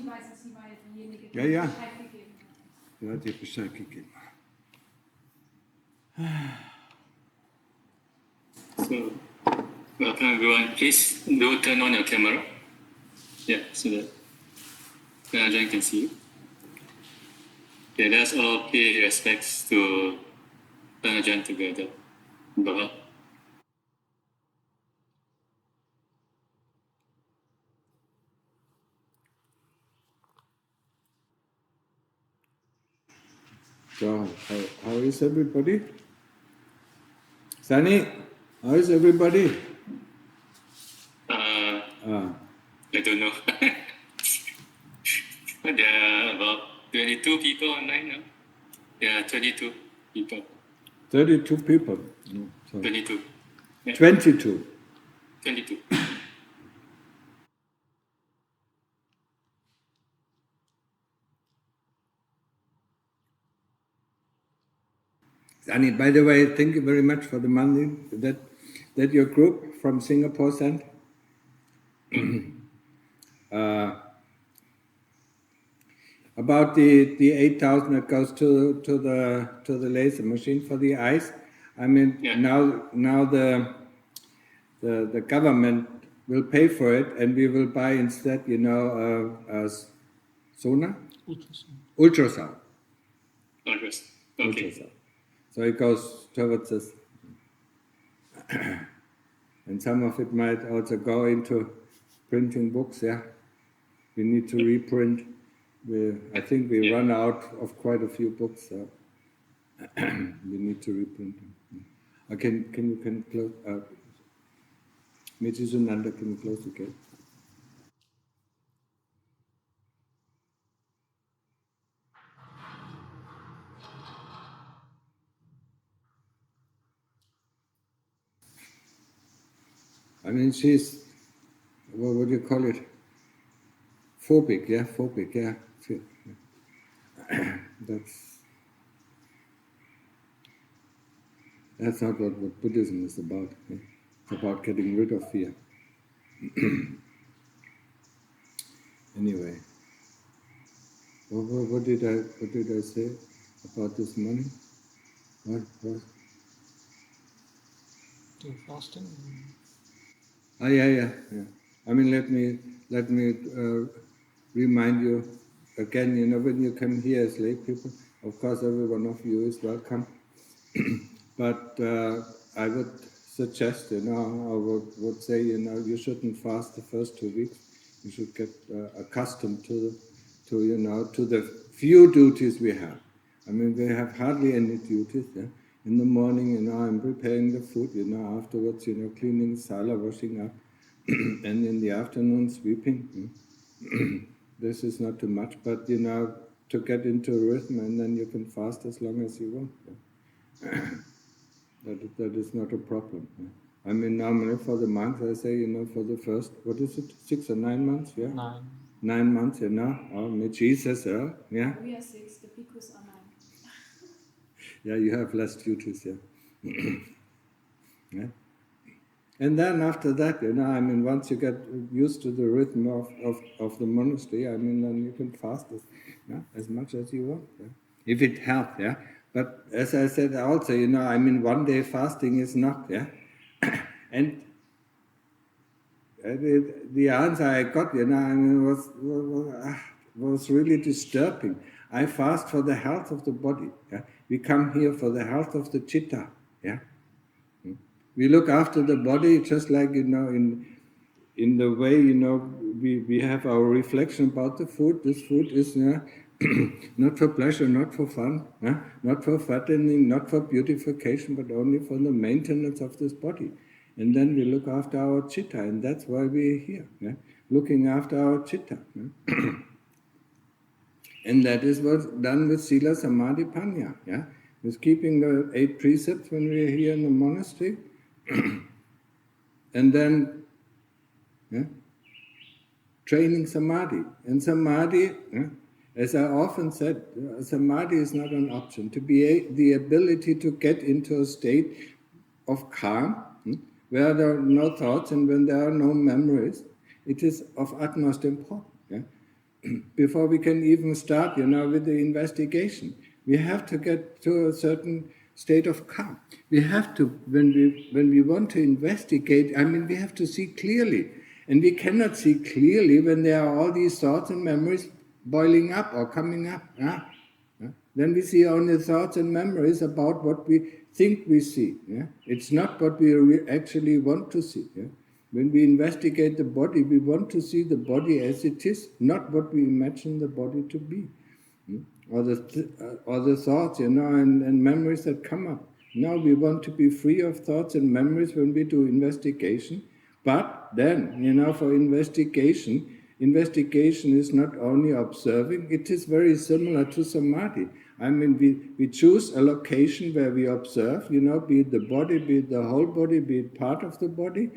weiß, dass sie war diejenige, die Ja. Bescheid gegeben hat. Ja, die Bescheid gegeben. So, welcome everyone. Please do turn on your camera. Yeah, so that Ajahn can see you. Okay, let's all pay respects to Ajahn together. Bye. So, how is everybody? Sunny, how is everybody? I don't know. There are about 22 people online now. Yeah, 22 people. 32 people. No, sorry. 22. Yeah. 22. 22. Sunny, by the way, thank you very much for the money that your group from Singapore sent. About the 8,000 that goes to the laser machine for the eyes. I mean, Yeah. now the government will pay for it, and we will buy instead, a sonar? Ultrasound. Address. Okay. Ultrasound. So it goes towards us. And some of it might also go into printing books, yeah. We need to reprint. I think we run out of quite a few books, so we need to reprint them. Can you close? Mrs. Sunanda, can you close the gate? I mean, she's, what do you call it? Phobic, yeah. That's not what Buddhism is about. Yeah? It's about getting rid of fear. Anyway, what did I say about this morning? What? Do fasting. Yeah. I mean, let me remind you again. When you come here as lay people, of course, every one of you is welcome. But I would suggest, I would say, you shouldn't fast the first 2 weeks. You should get accustomed to the few duties we have. I mean, we have hardly any duties. Yeah? In the morning, I'm preparing the food. Afterwards, cleaning sala, washing up, and in the afternoon, sweeping. This is not too much, but to get into a rhythm, and then you can fast as long as you want. Yeah? That is not a problem. Yeah? I mean, normally for the monks, I say, for the first, 6 or 9 months, yeah? 9. 9 months, with Jesus, yeah? We are 6, the bhikkhus are 9. Yeah, you have less duties, yeah. Yeah. And then after that, once you get used to the rhythm of the monastery, then you can fast as much as you want, yeah? If it helps, yeah. But as I said also, 1 day fasting is not, yeah. And the answer I got, was really disturbing. I fast for the health of the body. Yeah? We come here for the health of the chitta. Yeah? We look after the body just like, in the way, we have our reflection about the food. This food is not for pleasure, not for fun, not for fattening, not for beautification, but only for the maintenance of this body. And then we look after our chitta, and that's why we're here, yeah? Looking after our chitta. Yeah? And that is what's done with Sila, Samadhi, Panya, yeah? With keeping the 8 precepts when we're here in the monastery, and then training Samadhi. And Samadhi, as I often said, Samadhi is not an option. To be the ability to get into a state of calm, where there are no thoughts and when there are no memories, it is of utmost importance. Yeah? before we can even start, with the investigation. We have to get to a certain state of calm. We have to, when we want to investigate, we have to see clearly. And we cannot see clearly when there are all these thoughts and memories boiling up or coming up. Then we see only thoughts and memories about what we think we see. It's not what we actually want to see. When we investigate the body, we want to see the body as it is, not what we imagine the body to be. Or the thoughts, and memories that come up. Now we want to be free of thoughts and memories when we do investigation. But then, for investigation is not only observing, it is very similar to samadhi. We choose a location where we observe, be it the body, be it the whole body, be it part of the body.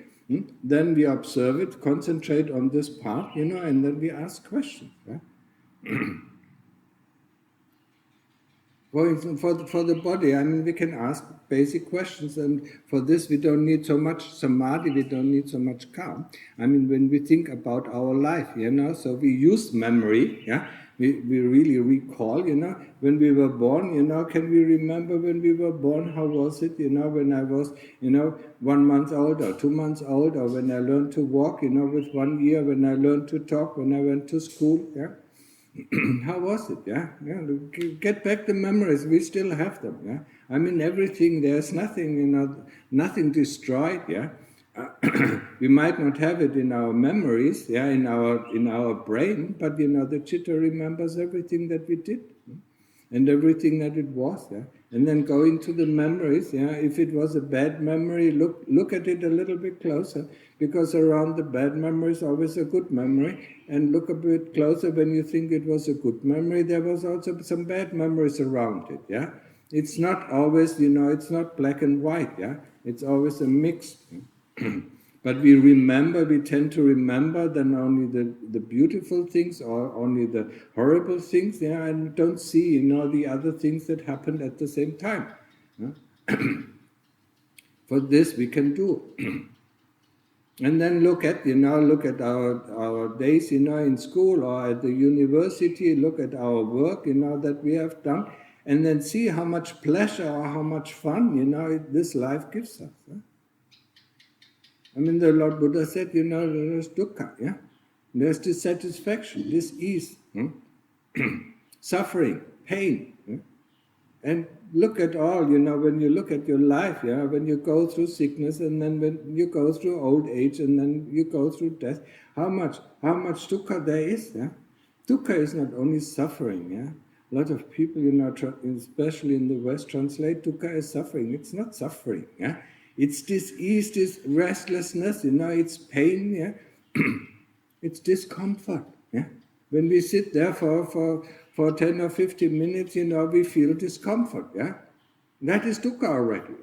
Then we observe it, concentrate on this part, and then we ask questions. For the body, we can ask basic questions, and for this we don't need so much samadhi, we don't need so much calm. When we think about our life, so we use memory, we really recall, when we were born, can we remember when we were born, how was it, when I was, 1 month old or 2 months old, or when I learned to walk, with 1 year, when I learned to talk, when I went to school, how was it? Get back the memories. We still have them. Everything. There's nothing. Nothing destroyed. We might not have it in our memories. In our brain. But the chitta remembers everything that we did, and everything that it was. And then going to the memories. If it was a bad memory, look at it a little bit closer, because around the bad memory is always a good memory. And look a bit closer when you think it was a good memory, there was also some bad memories around it, It's not always, it's not black and white, It's always a mix. But we tend to remember then only the beautiful things or only the horrible things, and don't see, the other things that happened at the same time. For this we can do. And then look at our days, in school or at the university, look at our work, that we have done, and then see how much pleasure or how much fun, this life gives us. The Lord Buddha said, there's dukkha, There's dissatisfaction, dis-ease, suffering, pain. And look at all, when you look at your life, when you go through sickness, and then when you go through old age, and then you go through death, how much dukkha there is, Dukkha is not only suffering, A lot of people, especially in the West, translate dukkha as suffering. It's not suffering, It's dis-ease, this restlessness, it's pain, It's discomfort, When we sit there for 10 or 15 minutes, we feel discomfort, That is dukkha already,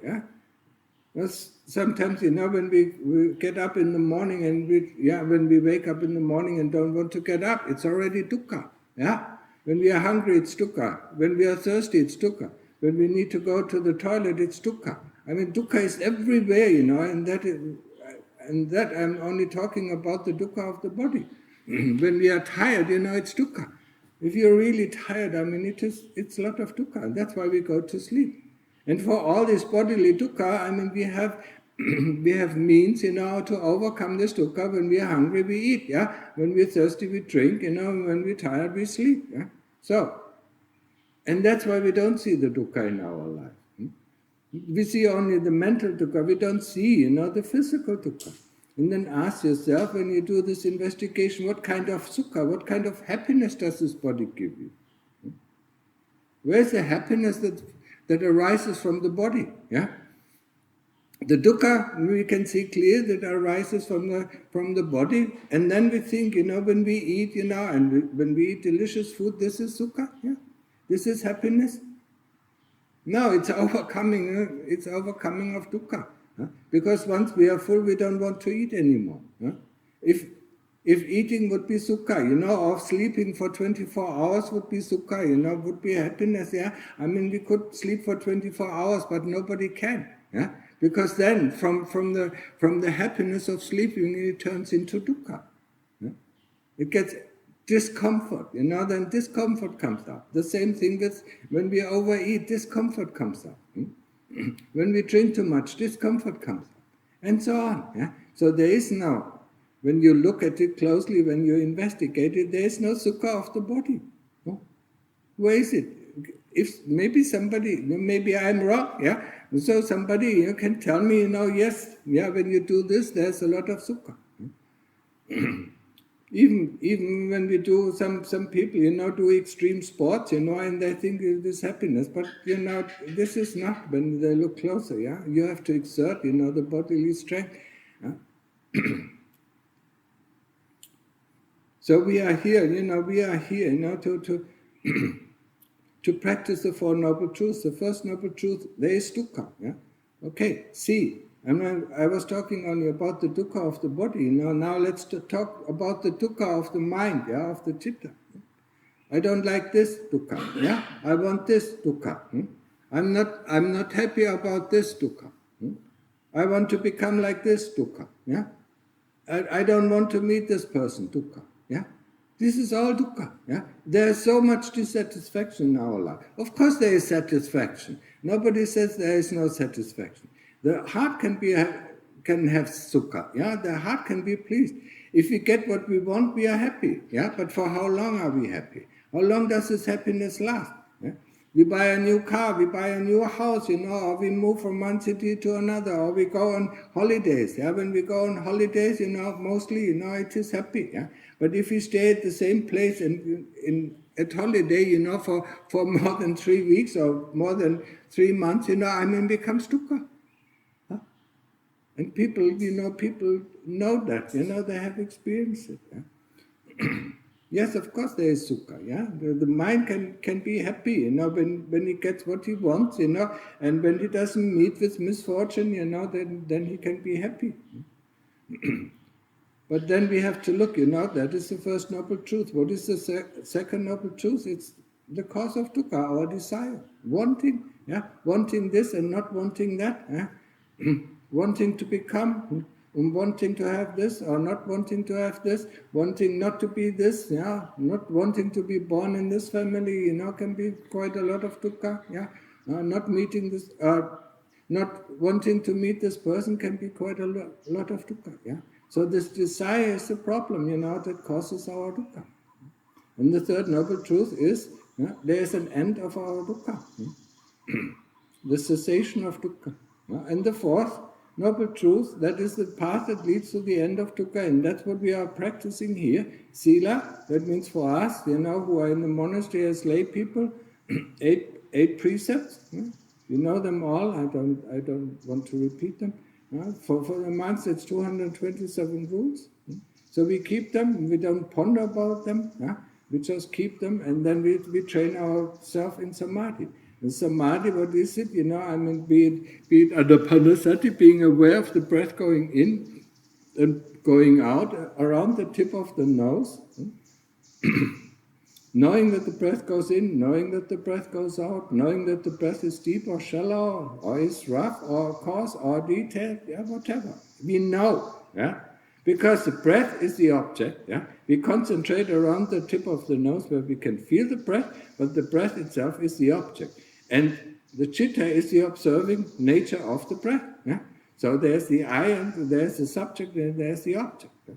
Sometimes, when we get up in the morning and when we wake up in the morning and don't want to get up, it's already dukkha, When we are hungry, it's dukkha. When we are thirsty, it's dukkha. When we need to go to the toilet, it's dukkha. Dukkha is everywhere, and that I'm only talking about the dukkha of the body. When we are tired, it's dukkha. If you're really tired, it's a lot of dukkha, and that's why we go to sleep. And for all this bodily dukkha, we have means, to overcome this dukkha. When we are hungry, we eat, When we're thirsty, we drink, when we're tired, we sleep, So, and that's why we don't see the dukkha in our life. We see only the mental dukkha, we don't see, the physical dukkha. And then ask yourself, when you do this investigation, what kind of sukha, what kind of happiness does this body give you? Where's the happiness that arises from the body? The dukkha, we can see clear that arises from the body, and then we think, when we eat, and when we eat delicious food, this is sukha, This is happiness. No, it's overcoming of dukkha. Because once we are full, we don't want to eat anymore. If eating would be sukha, or sleeping for 24 hours would be sukha, would be happiness, we could sleep for 24 hours, but nobody can, Because then, from the happiness of sleeping, it turns into dukkha. It gets discomfort, then discomfort comes up. The same thing with when we overeat, discomfort comes up. When we drink too much, discomfort comes up. And so on. Yeah? So there is no, when you look at it closely, when you investigate it, there is no sukha of the body. No? Where is it? If maybe somebody, maybe I'm wrong, yeah? So somebody can tell me, yes, yeah, when you do this, there's a lot of sukha. Even when we do, some people, do extreme sports, and they think it is happiness, but, this is not when they look closer, yeah? You have to exert, the bodily strength. Yeah? So we are here, to practice the Four Noble Truths. The first Noble Truth, there is dukkha, yeah? Okay, see. I was talking only about the dukkha of the body. Now let's talk about the dukkha of the mind, yeah, of the citta. I don't like this dukkha, yeah. I want this dukkha. I'm not happy about this dukkha. I want to become like this dukkha, yeah. I don't want to meet this person, dukkha, yeah. This is all dukkha, yeah. There is so much dissatisfaction in our life. Of course there is satisfaction. Nobody says there is no satisfaction. The heart can have sukha, yeah. The heart can be pleased. If we get what we want, we are happy, yeah. But for how long are we happy? How long does this happiness last? Yeah? We buy a new car, we buy a new house, or we move from one city to another, or we go on holidays. Yeah? When we go on holidays, mostly, it is happy. Yeah? But if we stay at the same place and at holiday, for more than 3 weeks or more than 3 months, it becomes dukkha. And people know that, they have experienced it. Yeah? Yes, of course there is sukha, yeah. The mind can be happy, when he gets what he wants, and when he doesn't meet with misfortune, then he can be happy. But then we have to look, that is the first noble truth. What is the second noble truth? It's the cause of dukkha, our desire. Wanting, yeah, wanting this and not wanting that, yeah? Wanting to become, wanting to have this or not wanting to have this, wanting not to be this, yeah, not wanting to be born in this family, can be quite a lot of dukkha, yeah. Not meeting this, not wanting to meet this person can be quite a lot of dukkha, yeah. So this desire is the problem, that causes our dukkha. And the third noble truth is, there is an end of our dukkha, the cessation of dukkha. And the fourth noble truth, that is the path that leads to the end of dukkha, and that's what we are practicing here. Sila, that means for us, who are in the monastery as lay people, eight precepts. You know them all. I don't want to repeat them. For the monks, it's 227 rules. So we keep them. We don't ponder about them. We just keep them, and then we train ourselves in samadhi. And samadhi, what is it? Be it anapanasati, being aware of the breath going in and going out around the tip of the nose, knowing that the breath goes in, knowing that the breath goes out, knowing that the breath is deep or shallow, or is rough or coarse or detailed, yeah, whatever. We know, yeah. Because the breath is the object, yeah? We concentrate around the tip of the nose where we can feel the breath, but the breath itself is the object. And the citta is the observing nature of the breath. Yeah? So there's the I, and there's the subject, and there's the object. Yeah?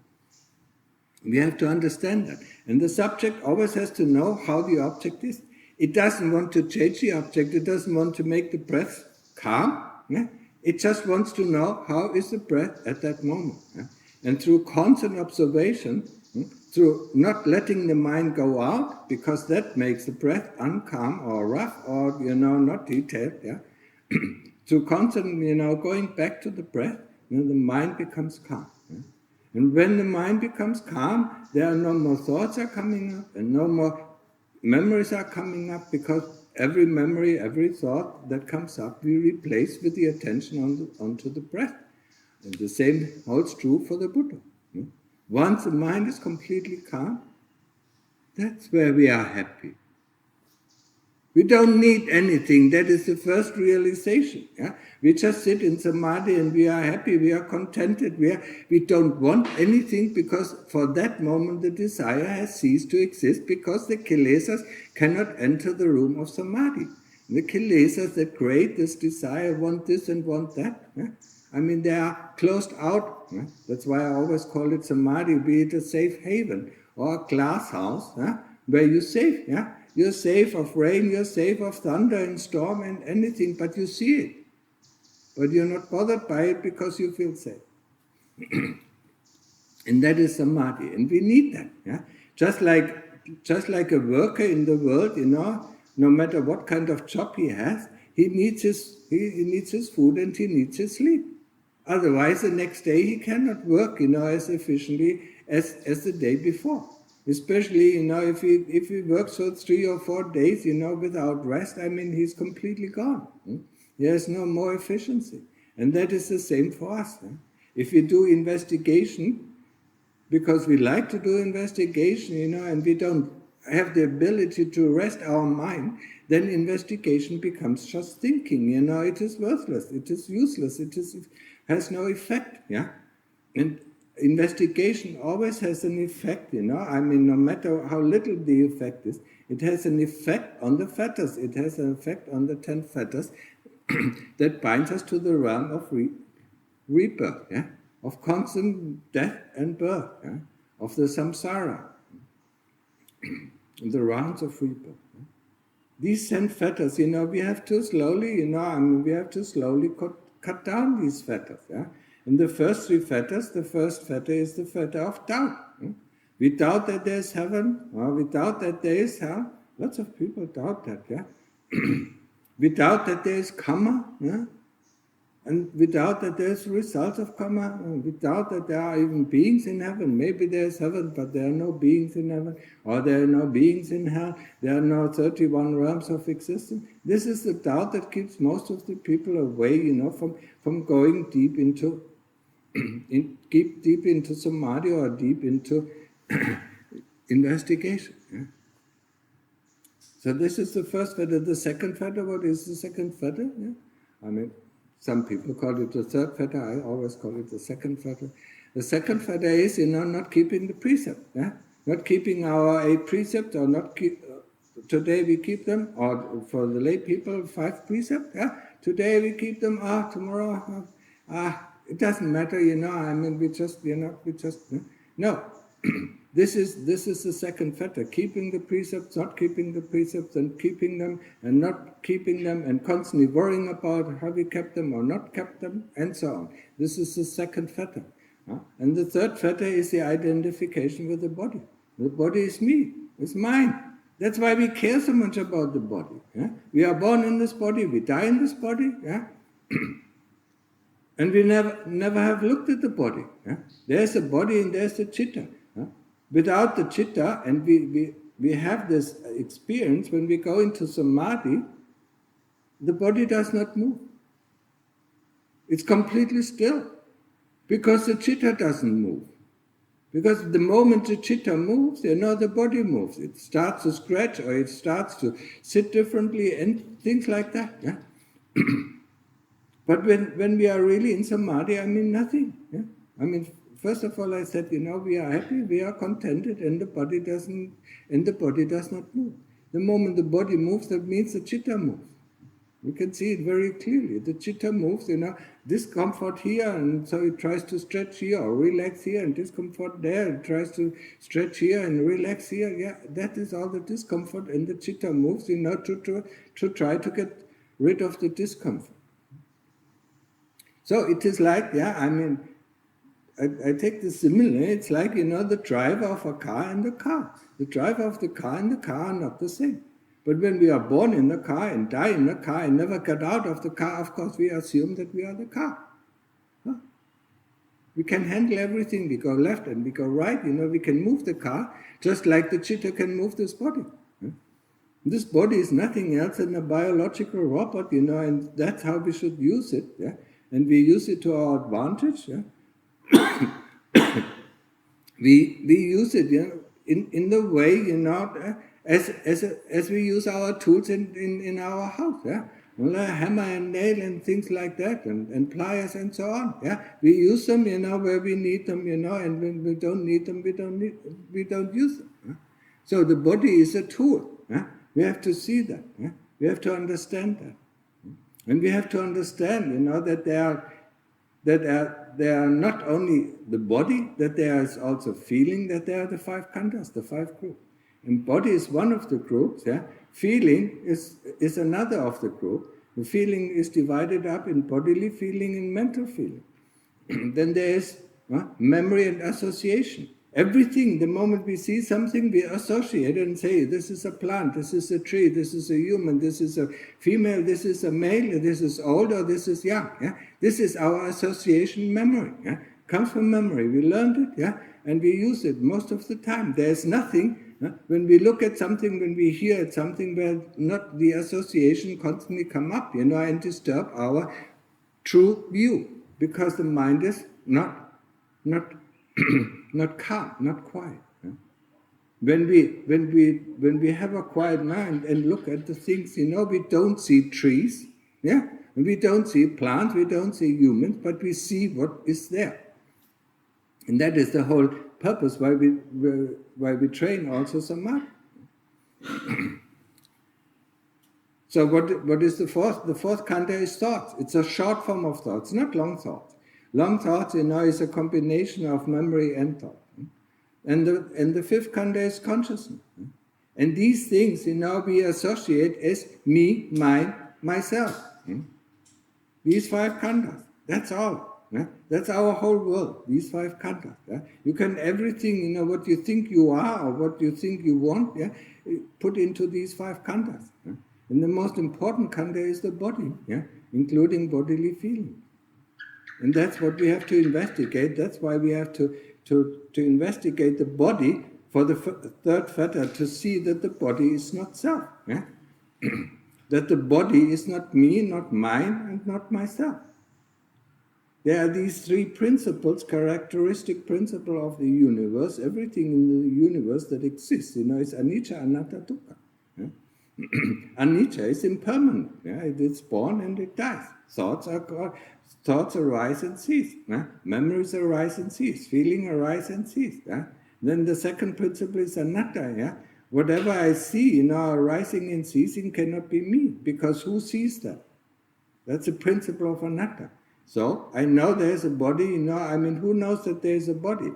We have to understand that. And the subject always has to know how the object is. It doesn't want to change the object, it doesn't want to make the breath calm. Yeah? It just wants to know how is the breath at that moment. Yeah? And through constant observation, through not letting the mind go out, because that makes the breath uncalm or rough or, not detailed, yeah. Through constant, going back to the breath, the mind becomes calm. Yeah? And when the mind becomes calm, there are no more thoughts are coming up, and no more memories are coming up, because every memory, every thought that comes up, we replace with the attention onto the breath. And the same holds true for the Buddha. Once the mind is completely calm, that's where we are happy. We don't need anything. That is the first realization. Yeah? We just sit in samadhi and we are happy, we are contented, we don't want anything, because for that moment the desire has ceased to exist, because the kilesas cannot enter the room of samadhi. The kilesas that create this desire want this and want that. Yeah? I mean, they are closed out. Yeah? That's why I always call it samadhi, be it a safe haven or a glass house, yeah? Where you're safe. Yeah? You're safe of rain, you're safe of thunder and storm and anything, but you see it. But you're not bothered by it because you feel safe. And that is samadhi. And we need that. Yeah? Just like a worker in the world, no matter what kind of job he has, he needs his food and he needs his sleep. Otherwise, the next day he cannot work, as efficiently as the day before. Especially, if he works for 3 or 4 days, without rest, I mean, he's completely gone. He has no more efficiency. And that is the same for us. If we do investigation, because we like to do investigation, and we don't have the ability to rest our mind, then investigation becomes just thinking. It is worthless, it is useless, it has no effect. Yeah, and investigation always has an effect. I mean, no matter how little the effect is, it has an effect on the fetters. It has an effect on the 10 fetters that binds us to the realm of rebirth, yeah? Of constant death and birth, yeah? Of the samsara, the rounds of rebirth. Yeah? These 10 fetters, we have to slowly, we have to slowly cut down these fetters. Yeah? In the first 3 fetters, the first fetter is the fetter of doubt. Yeah? We doubt that there is heaven, or we doubt that there is hell. Lots of people doubt that, yeah? We doubt that there is karma, yeah? And we doubt that there is results of karma. And we doubt that there are even beings in heaven. Maybe there is heaven, but there are no beings in heaven. Or there are no beings in hell. There are no 31 realms of existence. This is the doubt that keeps most of the people away, from going deep into deep into samadhi or deep into investigation. Yeah? So this is the first fetter. The second fetter, what is the second fetter? Yeah? I mean, some people call it the third fetter. I always call it the second fetter. The second fetter is, not keeping the precept. Yeah? Not keeping our 8 precepts, or not keep. Today we keep them, or for the lay people, 5 precepts. Yeah? Today we keep them. Tomorrow. It doesn't matter. I mean, we just. No. This is the second fetter, keeping the precepts, not keeping the precepts, and keeping them and not keeping them, and constantly worrying about have we kept them or not kept them, and so on. This is the second fetter. And the third fetter is the identification with the body. The body is me, it's mine. That's why we care so much about the body. Yeah? We are born in this body, we die in this body, yeah? And we never have looked at the body. Yeah? There's a body and there's the chitta. Yeah? Without the chitta, and we have this experience when we go into samadhi, the body does not move. It's completely still, because the chitta doesn't move. Because the moment the chitta moves, the body moves. It starts to scratch, or it starts to sit differently, and things like that. Yeah? But when we are really in samadhi, I mean nothing. Yeah? I mean, first of all, I said, we are happy, we are contented, and the body does not move. The moment the body moves, that means the chitta moves. You can see it very clearly. The chitta moves, discomfort here, and so it tries to stretch here or relax here, and discomfort there. It tries to stretch here and relax here. Yeah, that is all the discomfort, and the chitta moves, to try to get rid of the discomfort. So it is like, I mean, I take this simile, it's like, the driver of a car and the car. The driver of the car and the car are not the same. But when we are born in the car and die in the car and never get out of the car, of course we assume that we are the car. Huh? We can handle everything. We go left and we go right. We can move the car just like the chitta can move this body. Huh? This body is nothing else than a biological robot, and that's how we should use it. Yeah? And we use it to our advantage. Yeah? we use it, in the way, you know, as we use our tools in our house, yeah? Hammer and nail and things like that, and pliers and so on, yeah? We use them, you know, where we need them, you know, and when we don't need them, we don't use them. Yeah? So the body is a tool. Yeah? We have to see that. Yeah? We have to understand that. And we have to understand, you know, that there are not only the body, that there is also feeling, that there are the 5 khandhas, the 5 groups. And body is one of the groups, yeah? Feeling is another of the group. The feeling is divided up in bodily feeling and mental feeling. Then there is memory and association. Everything, the moment we see something, we associate it and say, this is a plant, this is a tree, this is a human, this is a female, this is a male, this is old, or this is young. Yeah? This is our association memory. Yeah? Comes from memory. We learned it, yeah, and we use it most of the time. There is nothing, when we look at something, when we hear at something, where not the association constantly come up, you know, and disturb our true view, because the mind is not not calm, not quiet. Yeah? When we have a quiet mind and look at the things, you know, we don't see trees, yeah, and we don't see plants, we don't see humans, but we see what is there. And that is the whole purpose why we train also samadhi. So what is the fourth? The fourth khandha is thoughts. It's a short form of thoughts, not long thoughts. Long thoughts, you know, is a combination of memory and thought. And the fifth khandha is consciousness. And these things, you know, we associate as me, mine, myself. These 5 khandhas, that's all. That's our whole world, these 5 khandhas. You can everything, you know, what you think you are or what you think you want, put into these 5 khandhas. And the most important khandha is the body, including bodily feeling. And that's what we have to investigate. That's why we have to investigate the body for the third fetter, to see that the body is not self. That the body is not me, not mine, and not myself. There are these 3 principles, characteristic principle of the universe. Everything in the universe that exists, you know, is anicca, anatta, dukkha. Anicca is impermanent. It is born and it dies. Thoughts arise and cease. Memories arise and cease. Feeling arise and cease. Then the second principle is anatta. Whatever I see, you know, arising and ceasing cannot be me, because who sees that? That's the principle of anatta. So I know there is a body, you know, I mean, who knows that there is a body?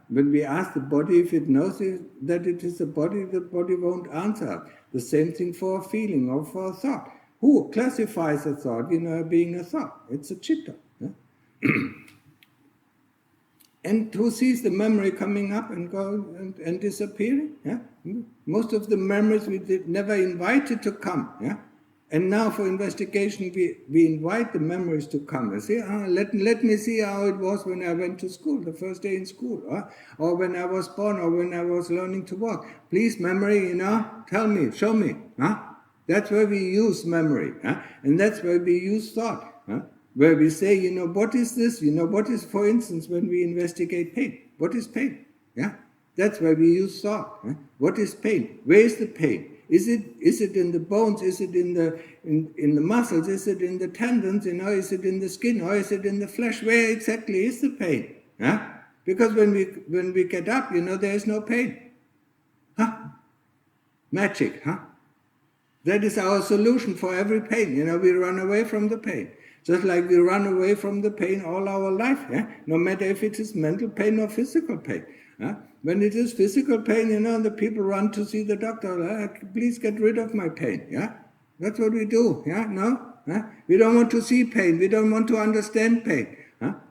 When we ask the body if it knows that it is a body, the body won't answer. The same thing for a feeling or for a thought. Who classifies a thought, you know, being a thought? It's a chitta. And who sees the memory coming up and going and disappearing? Most of the memories we never invited to come. And now for investigation, we invite the memories to come. You see, let me see how it was when I went to school, the first day in school, or when I was born, or when I was learning to walk. Please, memory, you know, tell me, show me. That's where we use memory. And that's where we use thought. Where we say, you know, what is this? You know, what is, for instance, when we investigate pain? What is pain? That's where we use thought. What is pain? Where is the pain? Is it in the bones? Is it in the muscles? Is it in the tendons? You know, is it in the skin, or is it in the flesh? Where exactly is the pain? Because when we get up, you know, there is no pain. Magic, That is our solution for every pain. You know, we run away from the pain. Just like we run away from the pain all our life. No matter if it is mental pain or physical pain. When it is physical pain, you know, the people run to see the doctor. Please get rid of my pain. That's what we do. No? We don't want to see pain. We don't want to understand pain.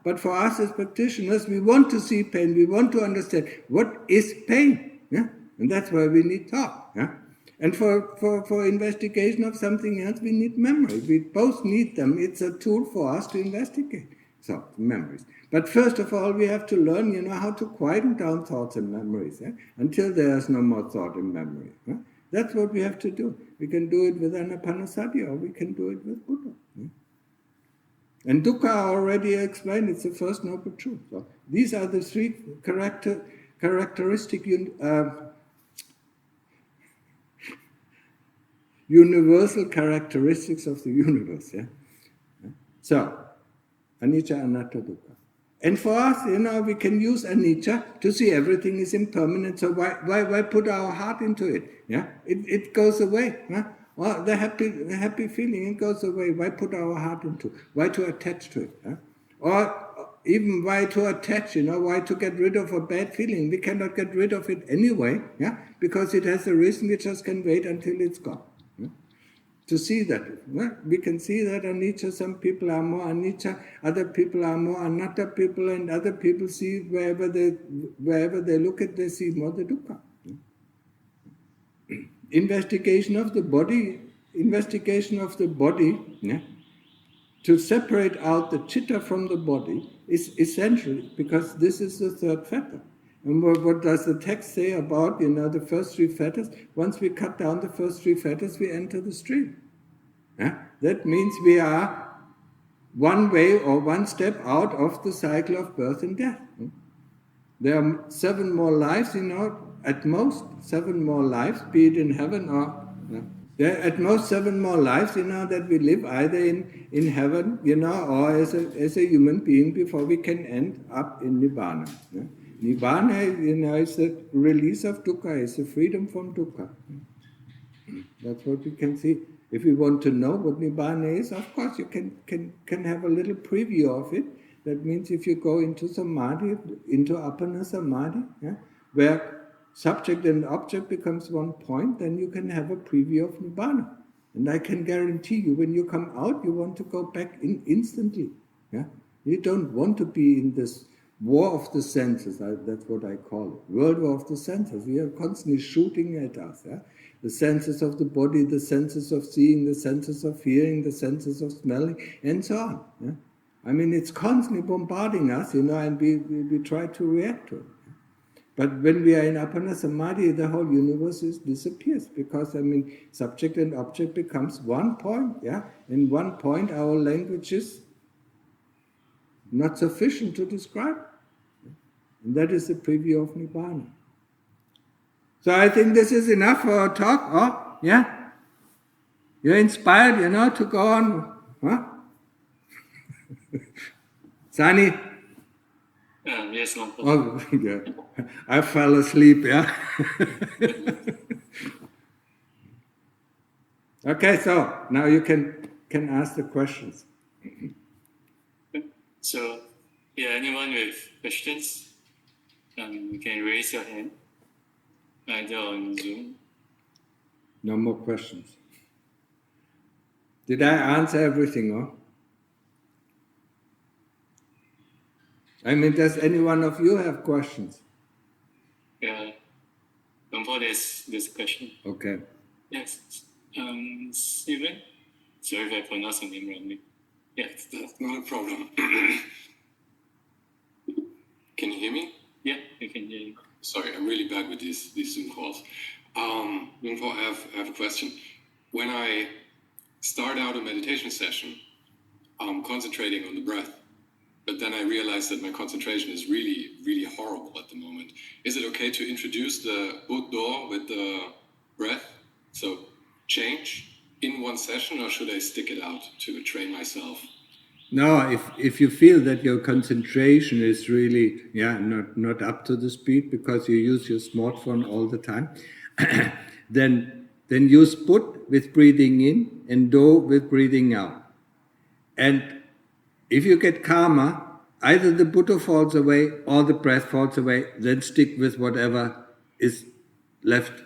But for us as practitioners, we want to see pain. We want to understand what is pain. And that's why we need thought. And for investigation of something else, we need memory. We both need them. It's a tool for us to investigate. So, memories. But first of all, we have to learn, you know, how to quieten down thoughts and memories, until there is no more thought and memory. That's what we have to do. We can do it with Anapanasati, or we can do it with Buddha. And dukkha, I already explained, it's the first noble truth. So these are the 3 characteristic, universal characteristics of the universe. Yeah. So, anicca, anatta, dukkha. And for us, we can use anicca to see everything is impermanent. So why put our heart into it? Yeah, it goes away. Yeah? Well, the happy feeling, it goes away. Why put our heart into it? Why to attach to it? Yeah? Or even why to attach? Why to get rid of a bad feeling? We cannot get rid of it anyway. Yeah, because it has a reason. We just can wait until it's gone. Yeah? To see that. We can see that anicca, some people are more anicca, other people are more anatta people, and other people see wherever they look at, they see more the dukkha. Investigation of the body, to separate out the chitta from the body is essential, because this is the third fetter. And what does the text say about, the first three fetters? Once we cut down the first three fetters, we enter the stream. Yeah? That means we are one way or one step out of the cycle of birth and death. There are 7 more lives, at most 7 more lives, be it in heaven or... There are at most 7 more lives, that we live either in heaven, or as a human being before we can end up in Nibbana. Yeah? Nibbana, is the release of dukkha, is the freedom from dukkha. That's what we can see. If we want to know what Nibbana is, of course you can have a little preview of it. That means if you go into samadhi, into appana samadhi, yeah, where subject and object becomes one point, then you can have a preview of Nibbana. And I can guarantee you, when you come out, you want to go back in instantly. Yeah? You don't want to be in this war of the senses. That's what I call it. World war of the senses. We are constantly shooting at us. Yeah? The senses of the body, the senses of seeing, the senses of hearing, the senses of smelling, and so on. Yeah? I mean, it's constantly bombarding us, and we try to react to it. But when we are in appana samadhi, the whole universe disappears, because, subject and object becomes one point. Yeah? In one point, our language is not sufficient to describe. And that is the preview of Nibbana. So I think this is enough for our talk. Oh, yeah? You're inspired, to go on. Huh? Sani? Yes, no Oh, problem. yeah. I fell asleep, yeah? Okay, so now you can ask the questions. So, anyone with questions, you can raise your hand, either on Zoom. No more questions. Did I answer everything, or? Does any one of you have questions? Yeah. Before there's a question. Okay. Yes. Steven? Sorry if I pronounced your name wrongly. Yes. That's not a problem. Can you hear me? Yeah, I can hear you. Sorry, I'm really bad with these Zoom calls. Before I have a question. When I start out a meditation session, I'm concentrating on the breath. But then I realized that my concentration is really, really horrible at the moment. Is it okay to introduce the Buddha with the breath? So change in one session, or should I stick it out to train myself? No, if you feel that your concentration is really not up to the speed because you use your smartphone all the time, then use Put with breathing in and Do with breathing out. And if you get calmer, either the Buddha falls away or the breath falls away, then stick with whatever is left.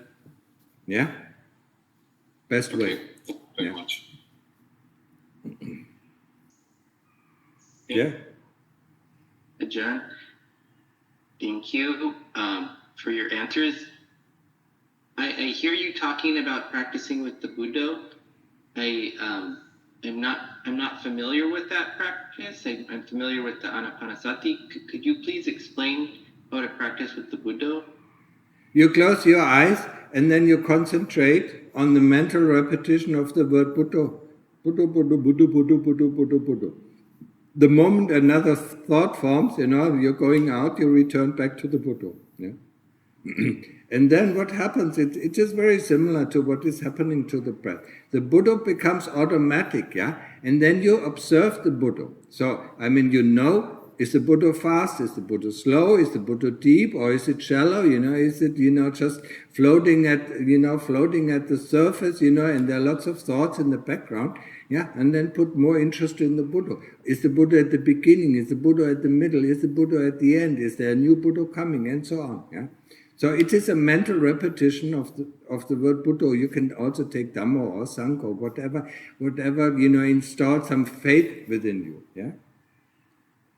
Yeah? Best way. Thank you very much. Yeah? Ajahn, thank you for your answers. I hear you talking about practicing with the Buddha. I'm not familiar with that practice. I'm familiar with the Anapanasati. Could you please explain how to practice with the Buddha? You close your eyes and then you concentrate on the mental repetition of the word Buddha. Buddha, Buddha, Buddha, Buddha, Buddha, Buddha, Buddha. The moment another thought forms, you're going out, you return back to the Buddha. Yeah? And then what happens, it's just very similar to what is happening to the breath. The Buddha becomes automatic, yeah? And then you observe the Buddha. So, I mean, you know, is the Buddha fast? Is the Buddha slow? Is the Buddha deep? Or is it shallow? You know, is it, you know, just floating at the surface, you know, and there are lots of thoughts in the background, yeah? And then put more interest in the Buddha. Is the Buddha at the beginning? Is the Buddha at the middle? Is the Buddha at the end? Is there a new Buddha coming? And so on, yeah? So it is a mental repetition of the word Buddha. You can also take Dhamma or Sangha or whatever, you know, install some faith within you, yeah?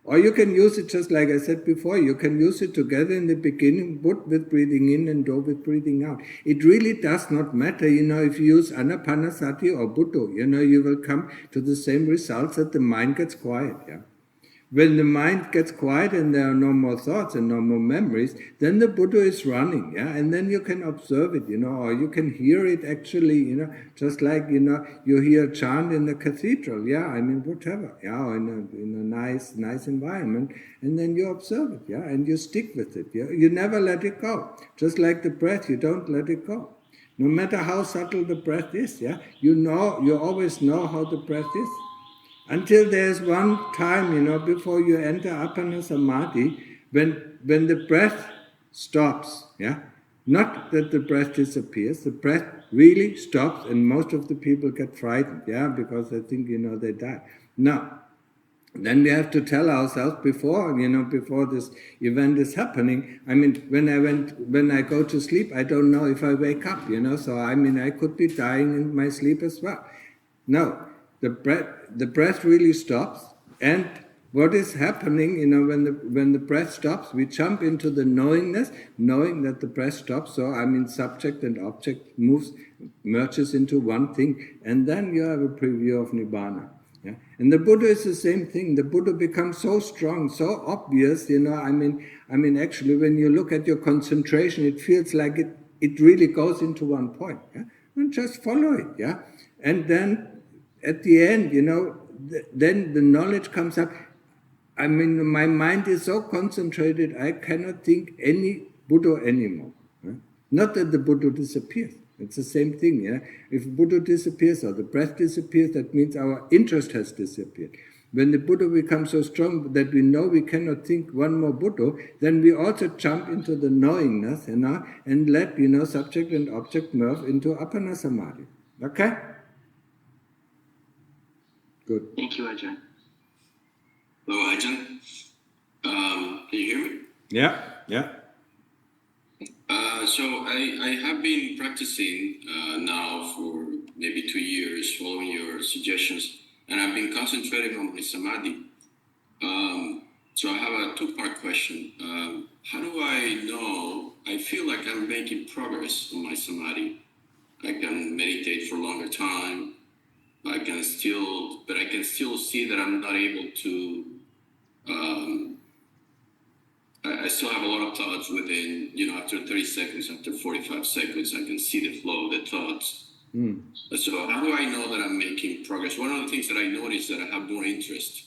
Or you can use it just like I said before, you can use it together in the beginning, Bud with breathing in and Do with breathing out. It really does not matter, you know, if you use Anapanasati or Buddha, you know, you will come to the same results that the mind gets quiet, yeah? When the mind gets quiet and there are no more thoughts and no more memories, then the Buddha is running, yeah, and then you can observe it, you know, or you can hear it actually, you know, just like, you know, you hear chant in the cathedral, yeah, I mean, whatever, yeah, or in a nice environment, and then you observe it, yeah, and you stick with it, yeah, you never let it go, just like the breath, you don't let it go. No matter how subtle the breath is, yeah, you always know how the breath is. Until there's one time, you know, before you enter Appana Samadhi, when the breath stops, yeah? Not that the breath disappears, the breath really stops, and most of the people get frightened, yeah, because they think, you know, they die. Now, then we have to tell ourselves before this event is happening, I mean, when I go to sleep, I don't know if I wake up, you know, so I mean, I could be dying in my sleep as well. No. The breath really stops, and what is happening, you know, when the breath stops, we jump into the knowingness, knowing that the breath stops. So I mean, subject and object merges into one thing, and then you have a preview of Nibbana. Yeah? And the Buddha is the same thing. The Buddha becomes so strong, so obvious. You know, I mean, actually, when you look at your concentration, it feels like it really goes into one point. Yeah? And just follow it. Yeah, and then. At the end, you know, then the knowledge comes up. I mean, my mind is so concentrated, I cannot think any Buddha anymore. Right? Not that the Buddha disappears. It's the same thing. Yeah? If Buddha disappears or the breath disappears, that means our interest has disappeared. When the Buddha becomes so strong that we know we cannot think one more Buddha, then we also jump into the knowingness, you know, and let, you know, subject and object merge into Appana Samadhi. Okay? Good. Thank you, Ajahn. Hello, Ajahn. Can you hear me? Yeah. So I have been practicing now for maybe 2 years, following your suggestions, and I've been concentrating on my samadhi. So I have a two-part question. How do I know? I feel like I'm making progress on my samadhi. I can meditate for a longer time. I can still see that I'm not able to. I still have a lot of thoughts within, you know, after 30 seconds, after 45 seconds, I can see the flow of the thoughts. So how do I know that I'm making progress? One of the things that I noticed that I have more interest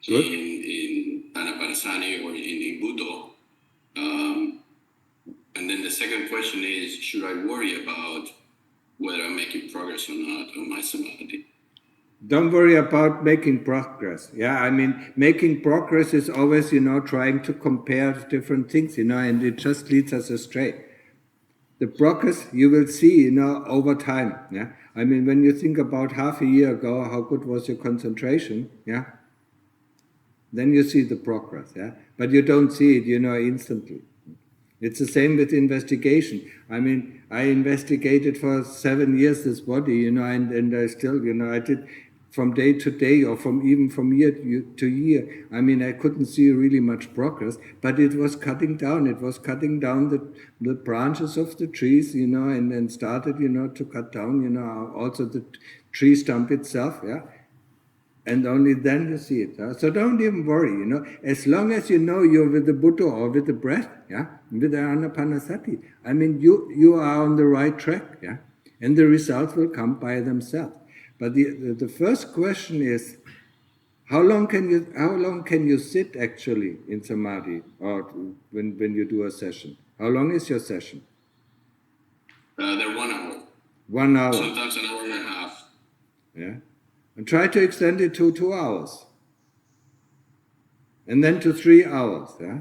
in Anapanasati or in Buddha. And then the second question is, should I worry about whether I'm making progress or not on my samadhi? Don't worry about making progress. Yeah, I mean, making progress is always, you know, trying to compare different things, you know, and it just leads us astray. The progress you will see, you know, over time. Yeah, I mean, when you think about half a year ago, how good was your concentration? Yeah, then you see the progress. Yeah, but you don't see it, you know, instantly. It's the same with investigation. I mean, I investigated for 7 years this body, you know, and I still, you know, I did from day to day or from year to year. I mean, I couldn't see really much progress, but it was cutting down. It was cutting down the branches of the trees, you know, and started, you know, to cut down, you know, also the tree stump itself, yeah. And only then you see it. So don't even worry, you know. As long as you know you're with the Buddha or with the breath, yeah, with the Anapanasati, I mean, you are on the right track, yeah. And the results will come by themselves. But the first question is, how long can you sit actually in samadhi or when you do a session? How long is your session? They're 1 hour. 1 hour. Sometimes an hour and a half. Yeah. And try to extend it to 2 hours. And then to 3 hours. Yeah.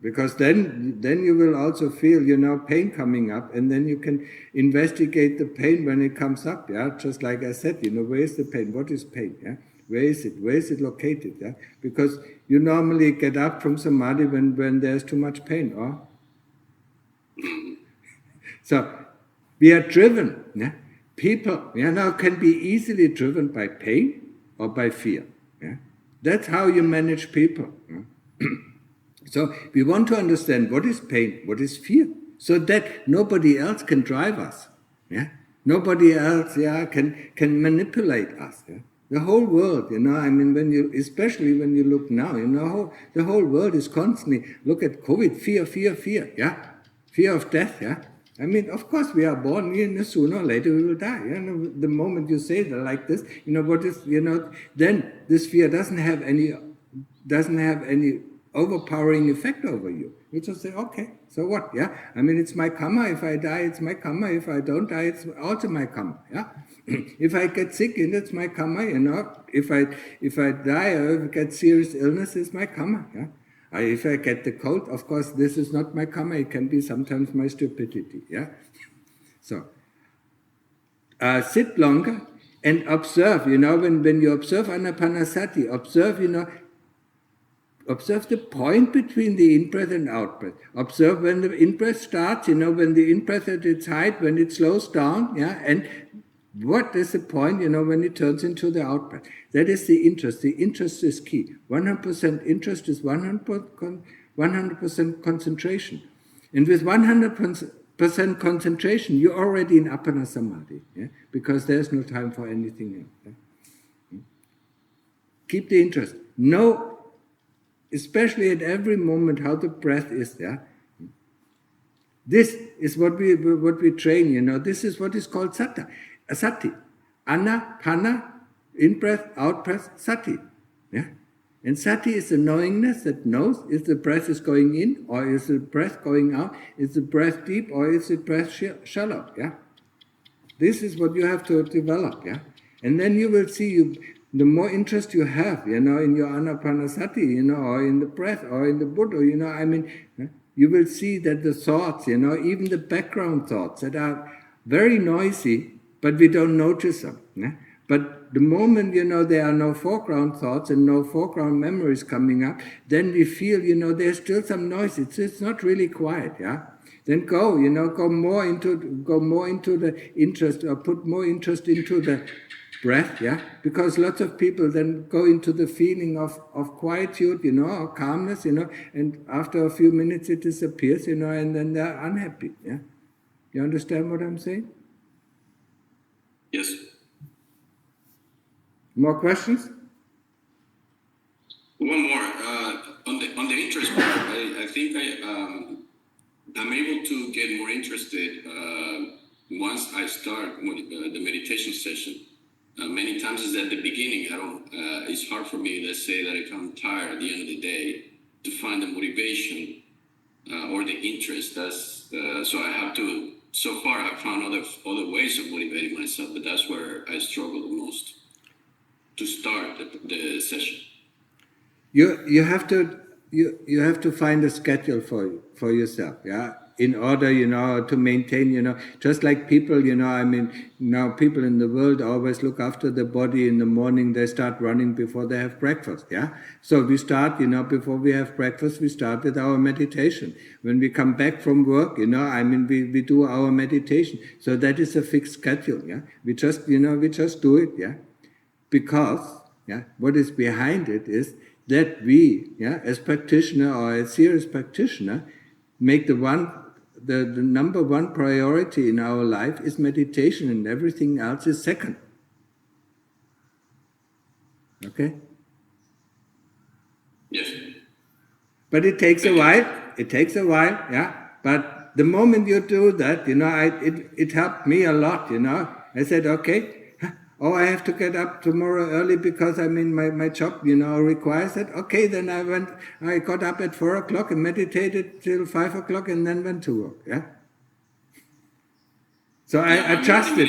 Because then you will also feel, pain coming up, and then you can investigate the pain when it comes up. Yeah. Just like I said, where is the pain? What is pain? Yeah. Where is it? Where is it located? Yeah. Because you normally get up from samadhi when there's too much pain. Or so we are driven. Yeah. People, can be easily driven by pain or by fear. Yeah. That's how you manage people. Yeah? So we want to understand what is pain, what is fear, so that nobody else can drive us. Yeah. Nobody else, can manipulate us. Yeah? The whole world, especially when you look now, the whole world is constantly, look at COVID, fear, yeah, fear of death, yeah. Of course we are born, sooner or later we will die. The moment you say that like this, what is, then this fear doesn't have any overpowering effect over you. You just say, okay, so what? Yeah, it's my karma. If I die, it's my karma. If I don't die, it's also my karma. Yeah. If I get sick, it's my karma. If I die or get serious illness, it's my karma. Yeah. If I get the cold, of course, this is not my karma. It can be sometimes my stupidity. Yeah. So sit longer and observe. When you observe anapanasati, observe the point between the in-breath and out-breath. Observe when the in-breath starts, when the in-breath at its height, when it slows down, yeah, and what is the point, when it turns into the out-breath. That is the interest. The interest is key. 100% interest is 100% concentration. And with 100% concentration, you're already in Appana Samadhi, yeah? Because there's no time for anything else. Yeah? Keep the interest. Know, especially at every moment, how the breath is there. This is what we train, This is what is called sati. Anapana, in-breath, out-breath, sati. Yeah? And sati is the knowingness that knows if the breath is going in or is the breath going out, is the breath deep or is the breath shallow. Yeah? This is what you have to develop. Yeah? And then you will see the more interest you have, in your anapanasati, or in the breath, or in the Buddha, you will see that the thoughts, even the background thoughts that are very noisy, but we don't notice them. Yeah? But the moment, there are no foreground thoughts and no foreground memories coming up, then we feel, there's still some noise. It's not really quiet. Yeah. Then go more into the interest, or put more interest into the breath, yeah, because lots of people then go into the feeling of quietude, or calmness, and after a few minutes it disappears, and then they're unhappy, yeah. You understand what I'm saying? Yes. More questions? One more. On the interest part, I think I'm able to get more interested once I start the meditation session. Many times is at the beginning. It's hard for me, let's say that I come tired at the end of the day, to find the motivation or the interest. So I have to. So far, I've found other ways of motivating myself, but that's where I struggle the most to start the session. You have to find a schedule for yourself, yeah. In order, to maintain, just like people, now people in the world always look after the body in the morning. They start running before they have breakfast, yeah. So we start, before we have breakfast, we start with our meditation. When we come back from work, we do our meditation. So that is a fixed schedule, yeah. We just do it, yeah. Because, yeah, what is behind it is that we, yeah, as practitioner or as serious practitioner, make the number one priority in our life is meditation, and everything else is second. Okay? Yes. But it takes a while. Yeah. But the moment you do that, it helped me a lot, I said, okay, oh, I have to get up tomorrow early because my job, requires it. Okay, then I got up at 4 o'clock and meditated till 5 o'clock and then went to work, yeah? So I adjusted.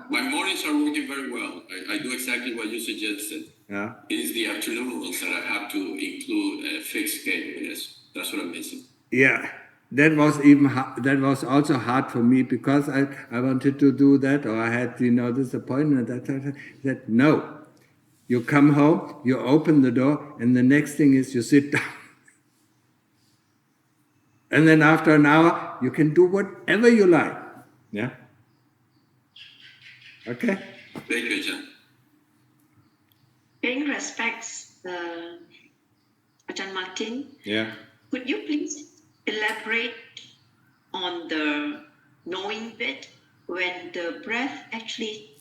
My mornings are working very well. I do exactly what you suggested. Yeah. It is the afternoons that I have to include a fixed schedule. Yes, that's what I'm missing. Yeah, that was also hard for me because I wanted to do that, or I had this appointment. I said no. You come home, you open the door, and the next thing is you sit down. And then after an hour, you can do whatever you like. Yeah. Okay. Thank you, Ajahn. Paying respects, Ajahn Martin. Yeah. Could you please elaborate on the knowing bit when the breath actually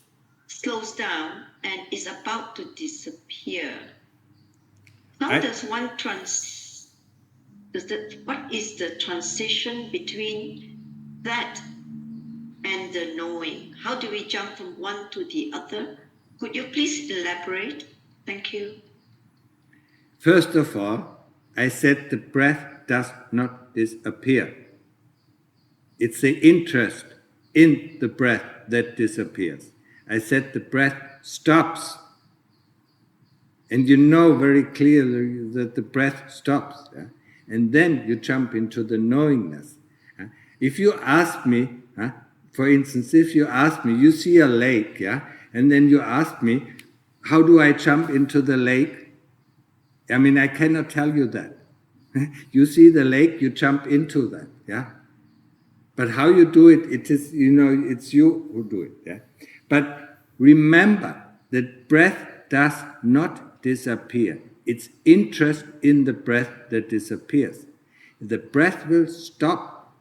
slows down and is about to disappear? How does one what is the transition between that and the knowing? How do we jump from one to the other? Could you please elaborate? Thank you. First of all, I said the breath does not disappear. It's the interest in the breath that disappears. I said the breath stops. And you know very clearly that the breath stops. Yeah? And then you jump into the knowingness. If you ask me, for instance, if you ask me, you see a lake, yeah, and then you ask me, how do I jump into the lake? I cannot tell you that. You see the lake, you jump into that, yeah. But how you do it, it is, it's you who do it, yeah. But remember that breath does not disappear. It's interest in the breath that disappears. The breath will stop.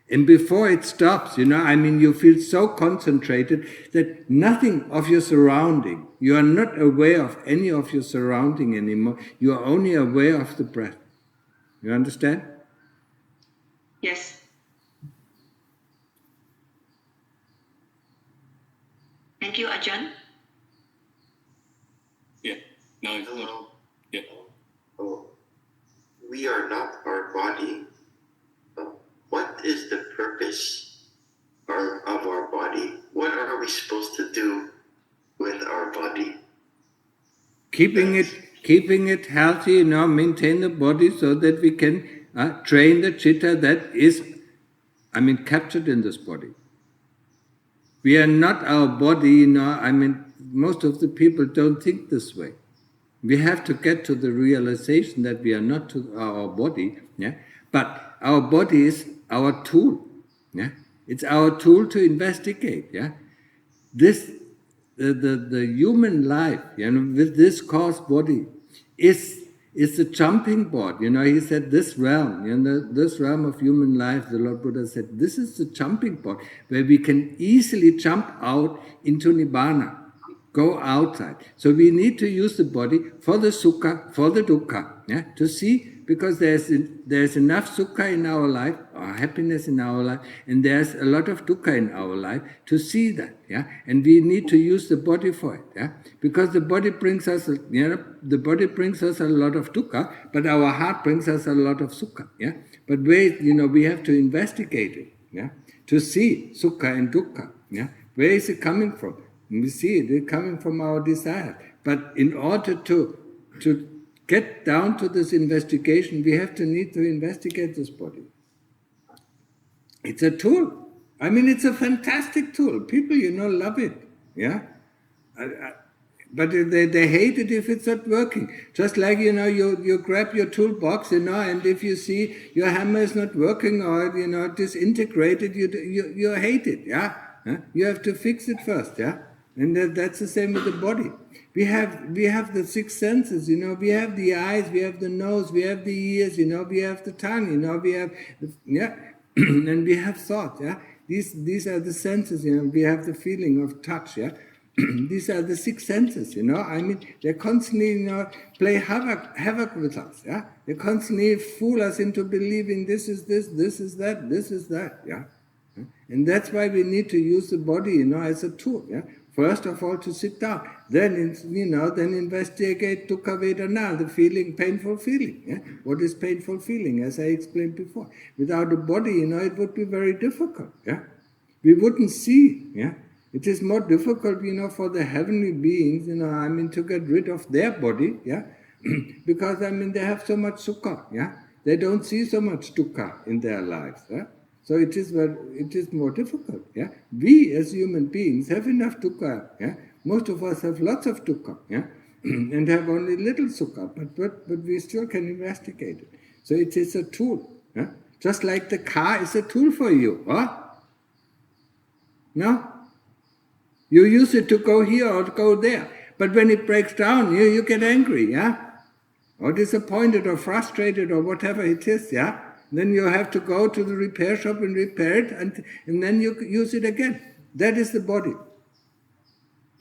And before it stops, you feel so concentrated that nothing of your surrounding, you are not aware of any of your surrounding anymore. You are only aware of the breath. You understand? Yes. Thank you, Ajahn. Yeah. Now it's Hello. Yeah. Oh, we are not our body. What is the purpose of our body? What are we supposed to do with our body? Keeping it healthy, maintain the body so that we can train the chitta that is, captured in this body. We are not our body, most of the people don't think this way. We have to get to the realization that we are not to our body, yeah. But our body is our tool, yeah. It's our tool to investigate, yeah. The human life, with this coarse body, is the jumping board. He said this realm, this realm of human life. The Lord Buddha said this is the jumping board where we can easily jump out into nibbana. Go outside. So we need to use the body for the sukha, for the dukkha, yeah? To see, because there's enough sukha in our life, or happiness in our life, and there's a lot of dukkha in our life, to see that, yeah? And we need to use the body for it, yeah? Because the body brings us, the body brings us a lot of dukkha, but our heart brings us a lot of sukha, yeah? But we have to investigate it, yeah? To see sukha and dukkha, yeah? Where is it coming from? We see it coming from our desire. But in order to get down to this investigation, we need to investigate this body. It's a tool. It's a fantastic tool. People, love it. Yeah? But they hate it if it's not working. Just like, you grab your toolbox, and if you see your hammer is not working or, disintegrated, you hate it. Yeah? You have to fix it first. Yeah? And that's the same with the body. We have the six senses, we have the eyes, we have the nose, we have the ears, we have the tongue, we have, and we have thought, yeah. These are the senses, we have the feeling of touch, yeah. These are the six senses, they constantly, play havoc with us, yeah. They constantly fool us into believing this is this is that, yeah. And that's why we need to use the body, as a tool. Yeah? First of all, to sit down. Then, then investigate dukkha vedana, the feeling, painful feeling. Yeah? What is painful feeling, as I explained before? Without a body, it would be very difficult. Yeah? We wouldn't see. Yeah? It is more difficult, for the heavenly beings, to get rid of their body. Yeah? Because, they have so much sukha. Yeah? They don't see so much dukkha in their lives. Yeah? So it is more difficult. Yeah? We as human beings have enough dukkha. Yeah? Most of us have lots of dukkha, yeah? And have only little sukha, but we still can investigate it. So it is a tool. Yeah? Just like the car is a tool for you. Huh? No? You use it to go here or to go there. But when it breaks down, you get angry, yeah? Or disappointed or frustrated or whatever it is, yeah? Then you have to go to the repair shop and repair it, and then you use it again. That is the body.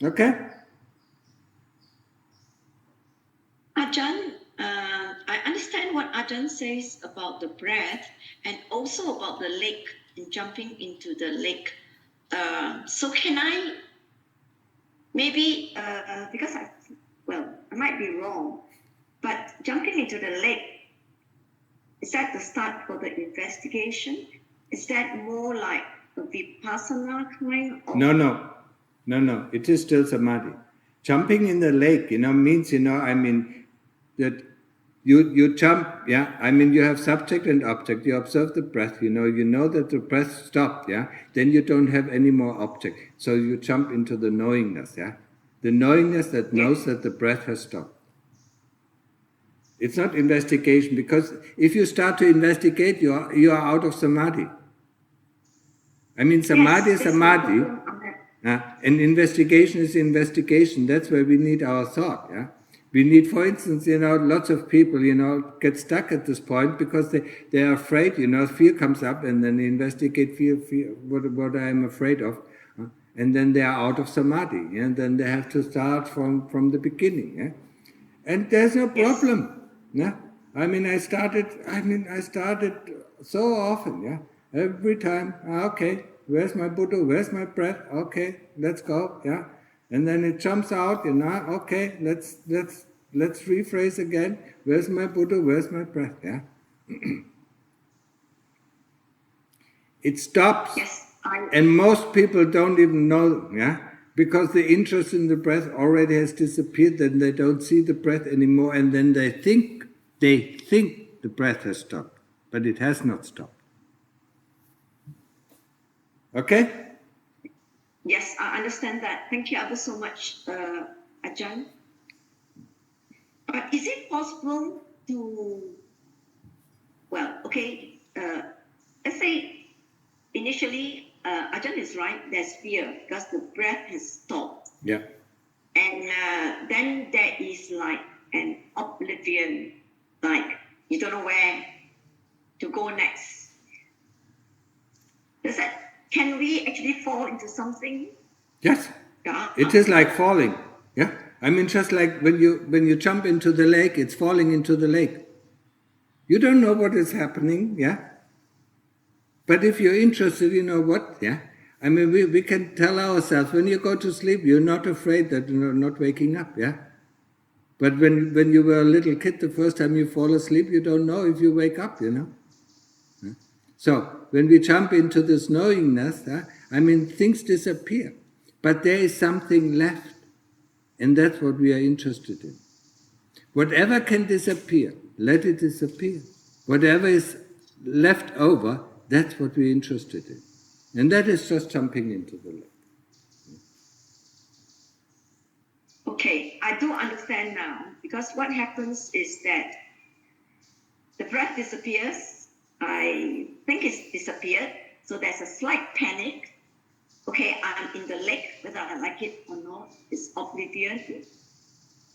Okay? Ajahn, I understand what Ajahn says about the breath and also about the lake and jumping into the lake. So can I, maybe, because I might be wrong, but jumping into the lake, is that the start for the investigation? Is that more like a vipassana kind of? No. It is still samadhi. Jumping in the lake, means, that you jump, yeah? You have subject and object. You observe the breath, you know that the breath stopped, yeah? Then you don't have any more object. So you jump into the knowingness, yeah? The knowingness that knows that the breath has stopped. It's not investigation, because if you start to investigate, you are out of samadhi. Samadhi is samadhi, and investigation is investigation. That's where we need our thought. Yeah? We need, for instance, lots of people, get stuck at this point because they are afraid. Fear comes up, and then they investigate fear, what I am afraid of, and then they are out of samadhi, and then they have to start from the beginning. Yeah? And there's no problem. Yeah? I started so often, yeah. Every time, okay, where's my Buddha? Where's my breath? Okay, let's go, yeah. And then it jumps out, okay, let's rephrase again. Where's my Buddha? Where's my breath? Yeah. It stops, and most people don't even know, yeah. Because the interest in the breath already has disappeared, then they don't see the breath anymore, and then they think the breath has stopped, but it has not stopped. Okay? Yes, I understand that. Thank you ever so much, Ajahn. But is it possible to, let's say initially, Ajahn is right, there's fear because the breath has stopped. Yeah. And then there is like an oblivion, like you don't know where to go next. Can we actually fall into something? Yes. It is like falling. Yeah. Just like when you jump into the lake, it's falling into the lake. You don't know what is happening, yeah? But if you're interested, you know what, yeah? We can tell ourselves, when you go to sleep, you're not afraid that you're not waking up, yeah? But when you were a little kid, the first time you fall asleep, you don't know if you wake up, So, when we jump into this knowingness, things disappear. But there is something left. And that's what we are interested in. Whatever can disappear, let it disappear. Whatever is left over, that's what we're interested in. And that is just jumping into the lake. Okay, I do understand now, because what happens is that the breath disappears. I think it's disappeared, so there's a slight panic. Okay, I'm in the lake, whether I like it or not, it's oblivion,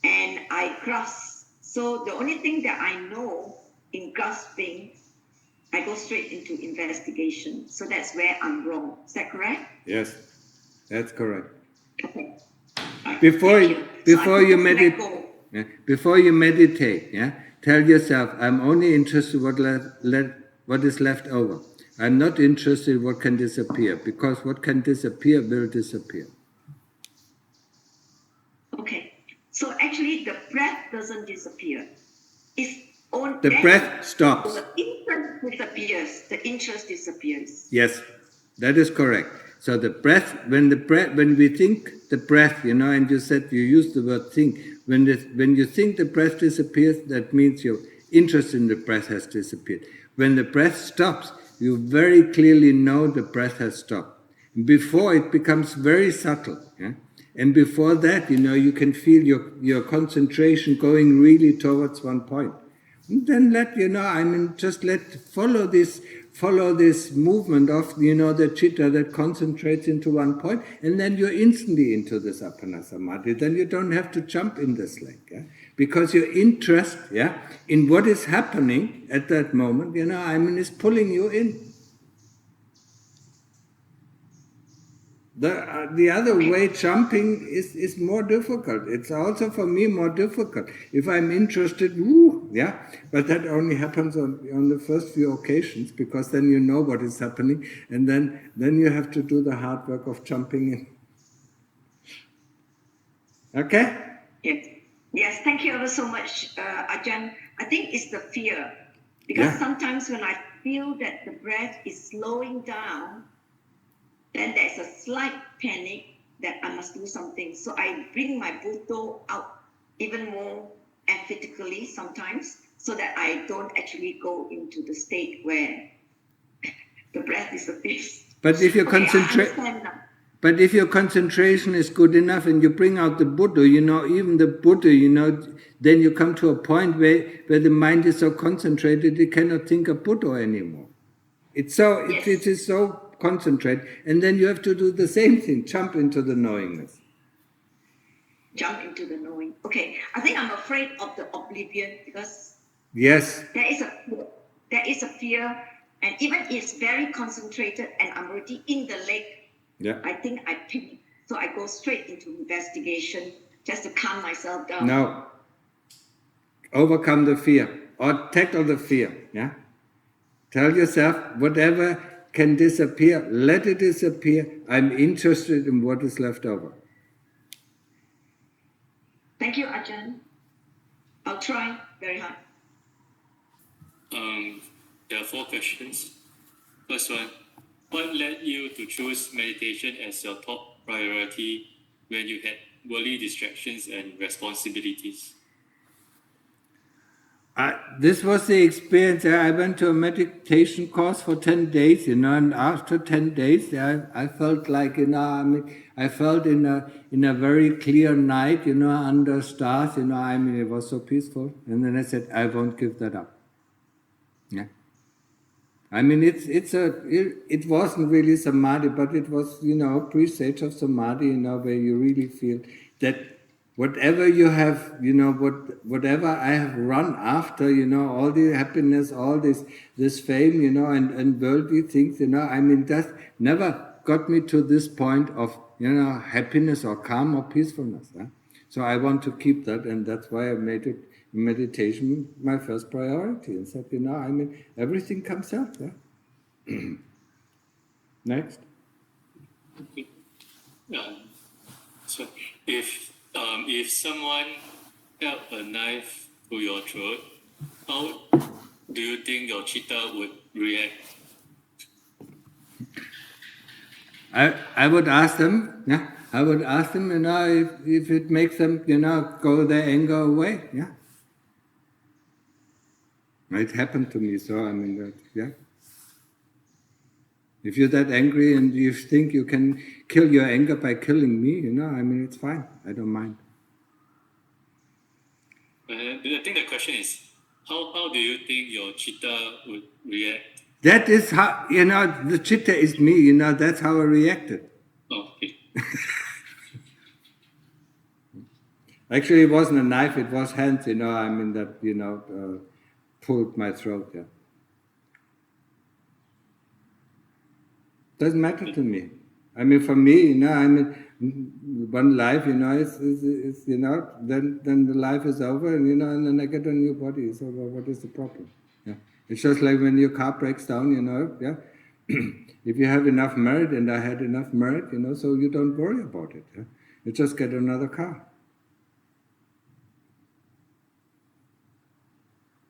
and I grasp. So the only thing that I know in grasping, I go straight into investigation. So that's where I'm wrong. Is that correct? Yes, that's correct. Okay. Before you meditate, yeah, tell yourself, I'm only interested in what is left over. I'm not interested in what can disappear, because what can disappear will disappear. Okay. So actually the breath doesn't disappear. It's on The breath stops. The interest disappears. The interest disappears. Yes, that is correct. So the breath, when we think the breath, and you said you use the word think. When you think the breath disappears, that means your interest in the breath has disappeared. When the breath stops, you very clearly know the breath has stopped. Before it becomes very subtle, yeah? And before that, you can feel your concentration going really towards one point. And then follow this movement of, the chitta that concentrates into one point, and then you're instantly into this appana samadhi. Then you don't have to jump in this lake, yeah? Because your interest, yeah, in what is happening at that moment, is pulling you in. The other way, jumping is more difficult. It's also for me more difficult. If I'm interested, yeah, but that only happens on the first few occasions, because then you know what is happening, and then you have to do the hard work of jumping in. Okay? Yes, thank you ever so much, Ajahn. I think it's the fear, because sometimes when I feel that the breath is slowing down, then there's a slight panic that I must do something. So I bring my Buddha out even more emphatically sometimes, so that I don't actually go into the state where the breath disappears. But if if your concentration is good enough and you bring out the Buddha, even the Buddha, then you come to a point where the mind is so concentrated it cannot think of Buddha anymore. It is so concentrate, and then you have to do the same thing, jump into the knowingness. Jump into the knowing. Okay, I think I'm afraid of the oblivion, because yes, there is a fear, and even it's very concentrated and I'm already in the lake, I think I panic. So I go straight into investigation just to calm myself down. No. Overcome the fear, or tackle the fear, yeah? Tell yourself, whatever can disappear, let it disappear. I'm interested in what is left over. Thank you, Ajahn. I'll try very hard. There are 4 questions. First one, what led you to choose meditation as your top priority when you had worldly distractions and responsibilities? This was the experience. I went to a meditation course for 10 days, and after 10 days, I felt like, I felt in a very clear night, under stars, it was so peaceful. And then I said, I won't give that up. Yeah. It wasn't really samadhi, but it was, pre-stage of samadhi, where you really feel that whatever you have, whatever I have run after, all the happiness, all this fame, and worldly things, that never got me to this point of, happiness or calm or peacefulness. Huh? So I want to keep that, and that's why I made it meditation my first priority, and said, everything comes out. Yeah? Next. So if someone held a knife to your throat, how do you think your chitta would react? I would ask them, if it makes them, go their anger away, yeah. It happened to me, so yeah. If you're that angry and you think you can kill your anger by killing me, it's fine. I don't mind. I think the question is, how do you think your chitta would react? That is how, the chitta is me, that's how I reacted. Oh, okay. Actually, it wasn't a knife, it was hands, that, pulled my throat, yeah. Doesn't matter to me. For me, one life, is then the life is over, and then I get a new body. So what is the problem? Yeah, it's just like when your car breaks down, yeah. If you have enough merit, and I had enough merit, so you don't worry about it. Yeah? You just get another car.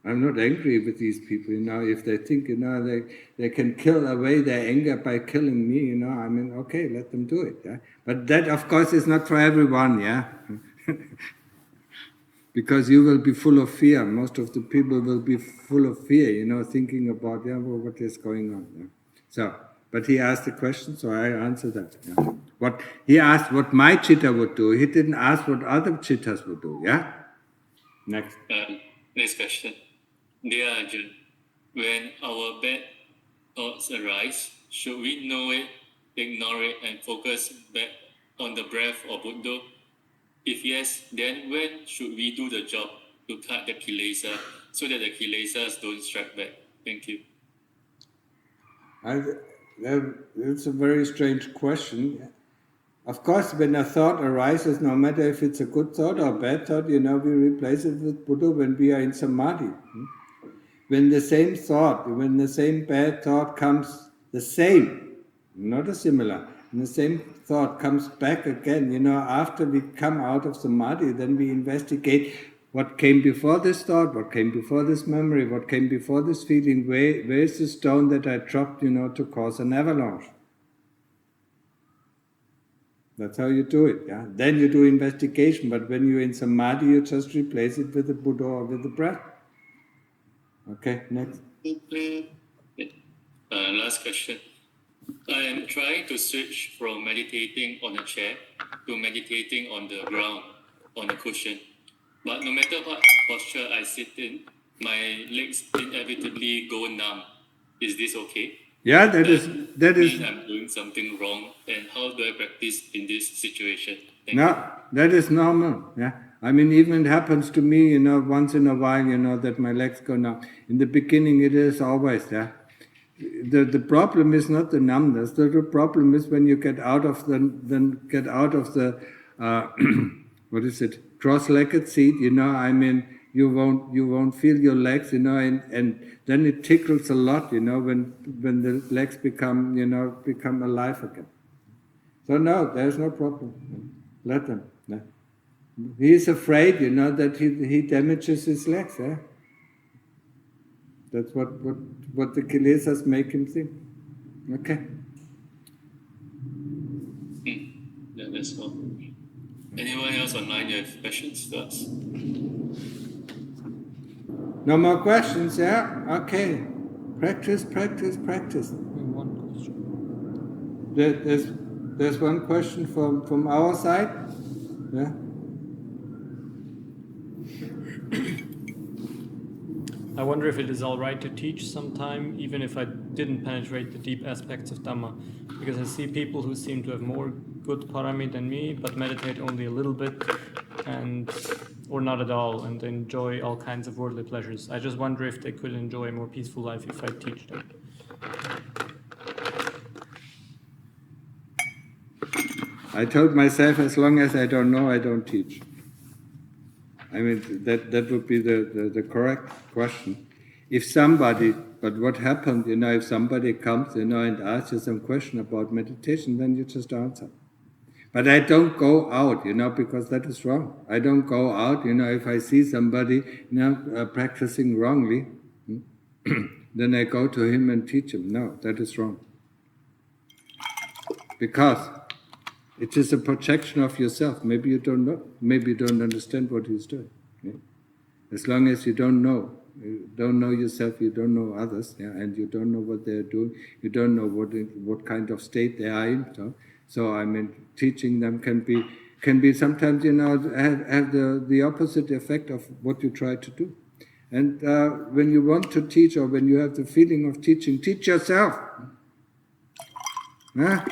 I'm not angry with these people, if they think, they can kill away their anger by killing me, okay, let them do it. Yeah? But that, of course, is not for everyone, yeah? Because you will be full of fear. Most of the people will be full of fear, thinking about, what is going on. Yeah? So, but he asked the question, so I answered that. Yeah? He asked what my chitta would do. He didn't ask what other chittas would do, yeah? Next. Next question. Dear Ajahn, when our bad thoughts arise, should we know it, ignore it, and focus back on the breath or Buddha? If yes, then when should we do the job to cut the kilesa so that the kilesas don't strike back? Thank you. It's a very strange question. Of course, when a thought arises, no matter if it's a good thought or a bad thought, we replace it with Buddha when we are in samadhi. When the same thought, when the same bad thought comes, the same, not a similar, and the same thought comes back again, after we come out of samadhi, then we investigate what came before this thought, what came before this memory, what came before this feeling, where is the stone that I dropped, to cause an avalanche. That's how you do it, yeah. Then you do investigation, but when you're in samadhi, you just replace it with the Buddha or with the breath. Okay, next. Last question. I am trying to switch from meditating on a chair to meditating on the ground, on a cushion. But no matter what posture I sit in, my legs inevitably go numb. Is this okay? Yeah, that is. Mean I'm doing something wrong, and how do I practice in this situation? Thank you. That is normal. Yeah, even it happens to me, once in a while, that my legs go numb. In the beginning, it is always there. The problem is not the numbness. The problem is when you get out of the what is it, cross-legged seat. You won't feel your legs, and then it tickles a lot, when the legs become alive again. So no, there's no problem. Let them. No. He is afraid, that he damages his legs. Eh? That's what the kilesas make him think. Okay. Yeah, that's all. Anyone else online you have questions to ask? No more questions, yeah? Okay. Practice. One question. There's one question from our side. Yeah. I wonder if it is all right to teach sometime, even if I didn't penetrate the deep aspects of Dhamma, because I see people who seem to have more good parami than me, but meditate only a little bit, or not at all, and enjoy all kinds of worldly pleasures. I just wonder if they could enjoy a more peaceful life if I teach them. I told myself, as long as I don't know, I don't teach. That would be the correct question. But what happened, if somebody comes, and asks you some question about meditation, then you just answer. But I don't go out, because that is wrong. I don't go out, if I see somebody, practicing wrongly, then I go to him and teach him. No, that is wrong. Because it is a projection of yourself. Maybe you don't know. Maybe you don't understand what he's doing. Yeah? As long as you don't know yourself, you don't know others, yeah? And you don't know what they're doing, you don't know what kind of state they are in. So teaching them can be sometimes, have the opposite effect of what you try to do. And when you want to teach, or when you have the feeling of teaching, teach yourself. Yeah?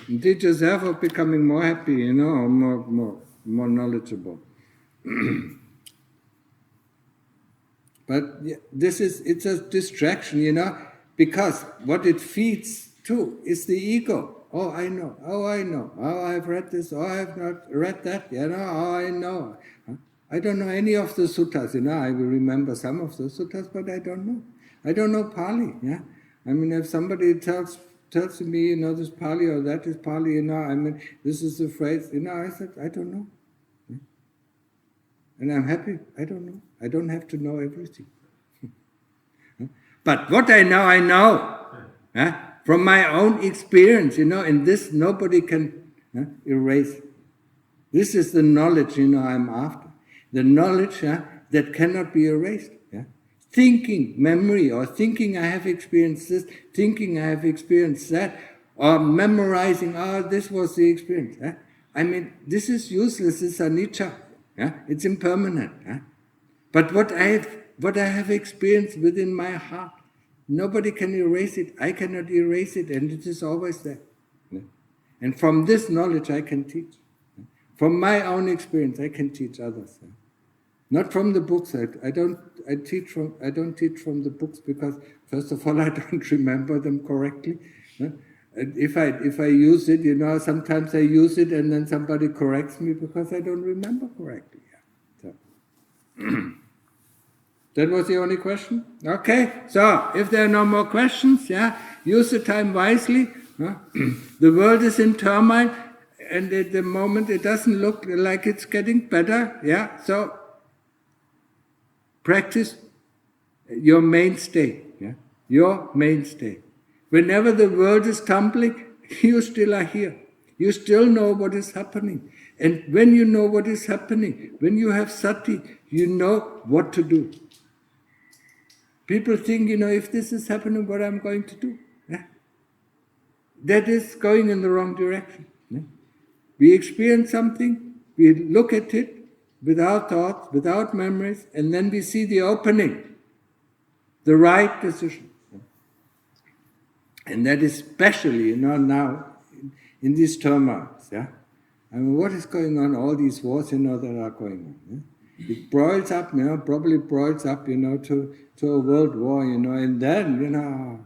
And teach yourself of becoming more happy, or more knowledgeable. But it's a distraction, because what it feeds too is the ego. Oh, I know. Oh, I've read this. Oh, I have not read that. Oh, I know. I don't know any of the suttas. I will remember some of the suttas, but I don't know. I don't know Pali. Yeah, I mean, if somebody tells me, this Pali or that is Pali, I mean, this is the phrase, I said, I don't know. And I'm happy, I don't know. I don't have to know everything. But what I know. From my own experience, and this nobody can erase. This is the knowledge, I'm after. The knowledge that cannot be erased. Thinking, memory, or thinking I have experienced this, thinking I have experienced that, or memorizing, this was the experience. I mean, this is useless, it's anicca. It's impermanent. But what I have experienced within my heart, nobody can erase it. I cannot erase it, and it is always there. And from this knowledge I can teach. From my own experience I can teach others. Not from the books. I don't teach from the books because, first of all, I don't remember them correctly. And if I use it, sometimes I use it and then somebody corrects me because I don't remember correctly. So. That was the only question? Okay, so if there are no more questions, use the time wisely. The world is in turmoil, and at the moment it doesn't look like it's getting better. So practice your mainstay. Your mainstay. Whenever the world is tumbling, you still are here. You still know what is happening. And when you know what is happening, when you have sati, you know what to do. People think, if this is happening, what I'm going to do. That is going in the wrong direction. We experience something, we look at it without thoughts, without memories, and then we see the opening, the right decision. And that is especially, now, in these turmoils. I mean, what is going on? All these wars, that are going on. It broils up, probably broils up, to a world war, and then,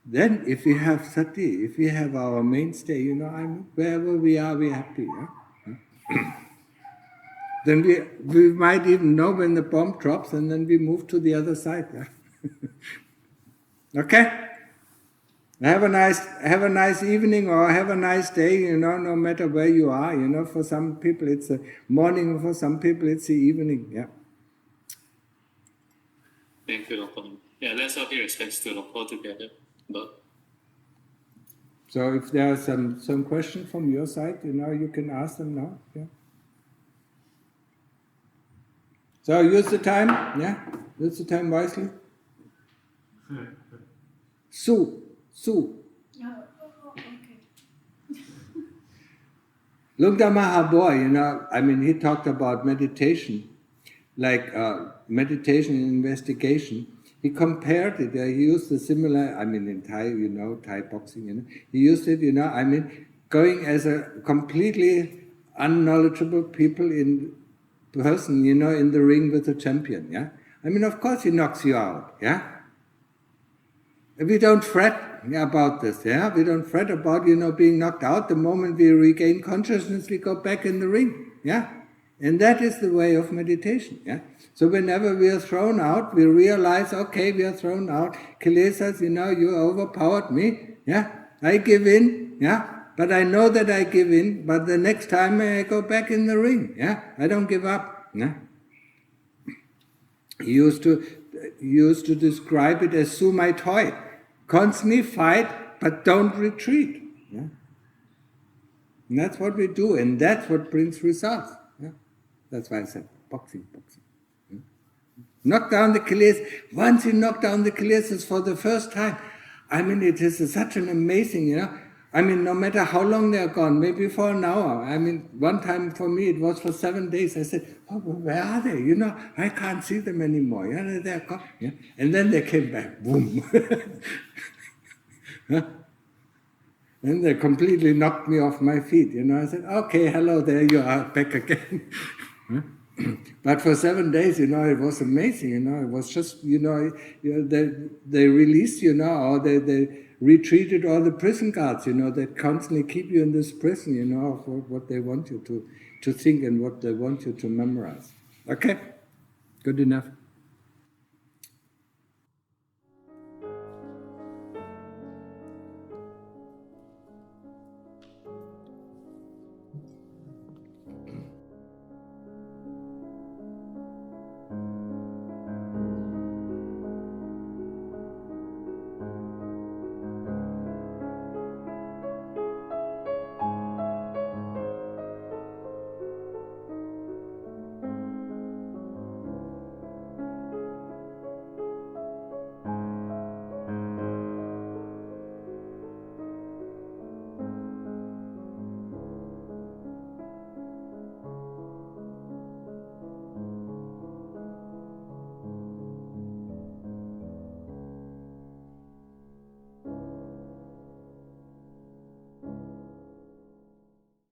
then if we have sati, if we have our mainstay, wherever we are, we're happy. Then we might even know when the bomb drops, and then we move to the other side. Okay? Have a nice evening or have a nice day, no matter where you are. For some people it's the morning, for some people it's the evening. Thank you, Longpo. Let's all pay respects to Longpo together. So if there are some questions from your side, you can ask them now. So use the time, use the time wisely. Su. Okay. Lungta Mahaboi, I mean, he talked about meditation, like meditation and investigation. He compared it, he used a similar, I mean, in Thai, Thai boxing, he used it, I mean, going as a completely unknowledgeable person, in the ring with a champion, I mean, of course he knocks you out, We don't fret about this, We don't fret about, being knocked out. The moment we regain consciousness, we go back in the ring, And that is the way of meditation, So whenever we are thrown out, we realize, okay, we are thrown out. Kilesas, you overpowered me, I give in, But I know that I give in, but the next time I go back in the ring, I don't give up, He used to describe it as su mai toi. Constantly fight, but don't retreat. And that's what we do, and that's what brings results. That's why I said boxing. Knock down the kilesas. Once you knock down the kilesas for the first time, I mean, it is such an amazing, I mean, no matter how long they are gone, maybe for an hour. I mean, one time for me, it was for 7 days. I said, where are they? I can't see them anymore. They're gone. And then they came back. Boom. And they completely knocked me off my feet. I said, okay, hello, there you are, back again. But for 7 days, it was amazing. It was just, they released, or they retreated all the prison guards, that constantly keep you in this prison, of what they want you to think and what they want you to memorize. Okay? Good enough.